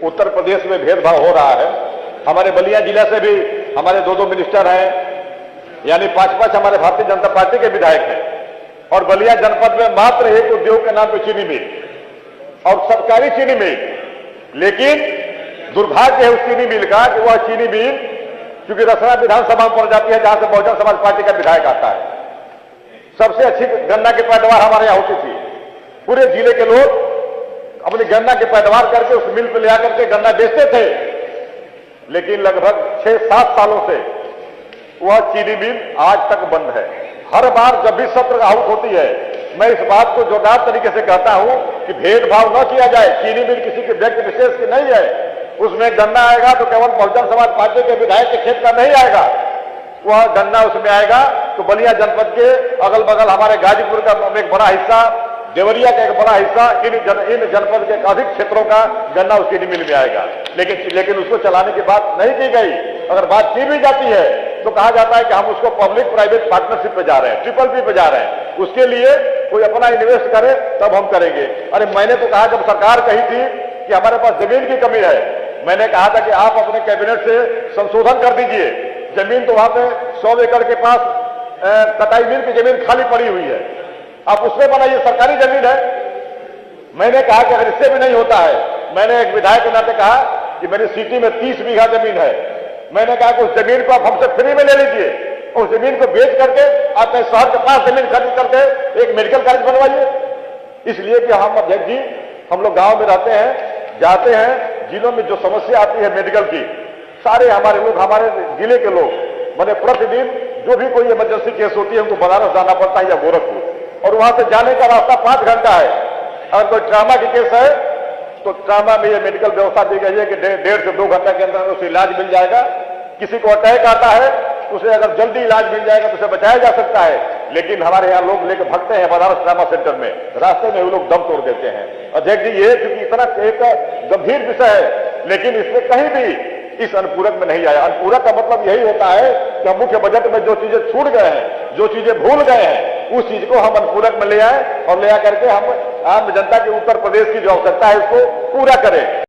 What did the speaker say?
उत्तर प्रदेश में भेदभाव हो रहा है। हमारे बलिया जिला से भी हमारे दो मिनिस्टर हैं, यानी 5 हमारे भारतीय जनता पार्टी के विधायक हैं, और बलिया जनपद में मात्र एक उद्योग के नाम पे चीनी मिल और सरकारी चीनी मिल। लेकिन दुर्भाग्य है उस चीनी मिल का कि वह चीनी मिल क्योंकि रसना विधानसभा में पड़ जाती है, जहां से बहुजन समाज पार्टी का विधायक आता है। सबसे अच्छी गन्ना की पैदावार हमारे यहां होती थी। पूरे जिले के लोग अपनी गन्ना की पैदावार करके उस मिल पे ले आकर के गन्ना बेचते थे। लेकिन लगभग 6-7 सालों से वह चीनी मिल आज तक बंद है। हर बार जब भी सत्र आउट होती है, मैं इस बात को जोरदार तरीके से कहता हूं कि भेदभाव न किया जाए। चीनी मिल किसी के व्यक्ति विशेष की नहीं है। उसमें गन्ना आएगा तो केवल बहुजन समाज पार्टी के विधायक के खेत का नहीं आएगा, वह गन्ना उसमें आएगा तो बलिया जनपद के अगल बगल हमारे गाजीपुर का एक बड़ा हिस्सा, देवरिया का एक बड़ा हिस्सा, इन जनपद के अधिक क्षेत्रों का गन्ना उस चीनी मिल में आएगा। लेकिन उसको चलाने की बात नहीं की गई। अगर बात की भी जाती है तो कहा जाता है कि हम उसको पब्लिक प्राइवेट पार्टनरशिप पे जा रहे हैं, PPP पे जा रहे हैं, उसके लिए कोई अपना इन्वेस्ट करे तब हम करेंगे। अरे मैंने तो कहा, जब सरकार कही थी कि हमारे पास जमीन की कमी है, मैंने कहा था कि आप अपने कैबिनेट से संशोधन कर दीजिए। जमीन तो वहां पे 100 एकड़ के पास कटाई मिल की जमीन खाली पड़ी हुई है, आप उसमें बनाइए, सरकारी जमीन है। मैंने कहा कि अगर इससे भी नहीं होता है, मैंने एक विधायक के नाते कहा कि मेरी सिटी में 30 बीघा जमीन है, मैंने कहा कि उस जमीन को आप हमसे फ्री में ले लीजिए, उस जमीन को बेच करके आप शहर के पास जमीन खरीद करके एक मेडिकल कॉलेज बनवाइए। इसलिए कि हम अध्यक्ष जी, हम लोग गांव में रहते हैं, जाते हैं, जिलों में जो समस्या आती है मेडिकल की, सारे हमारे लोग, हमारे जिले के लोग मैंने प्रतिदिन जो भी कोई इमरजेंसी केस होती है उनको बनारस जाना पड़ता है या गोरखपुर, और वहां से जाने का रास्ता 5 घंटा है। अगर कोई ट्रामा की केस है तो ट्रामा में ये मेडिकल व्यवस्था दी गई है कि 1.5 से 2 घंटे के अंदर उसे इलाज मिल जाएगा। किसी को अटैक आता है उसे अगर जल्दी इलाज मिल जाएगा तो उसे बचाया जा सकता है। लेकिन हमारे यहाँ लोग लेकर भगते हैं बनारस ट्रामा सेंटर में, रास्ते में वो लोग दम तोड़ देते हैं। अध्यक्ष जी, ये क्योंकि इतना एक गंभीर विषय है, लेकिन इसमें कहीं भी इस अनुपूरक में नहीं आया। अनुपूरक का मतलब यही होता है कि हम मुख्य बजट में जो चीजें छूट गए हैं, जो चीजें भूल गए हैं, उस चीज को हम अनुपूरक में ले आए और ले आकर के हम आम जनता की उत्तर प्रदेश की जो आवश्यकता है उसको पूरा करें।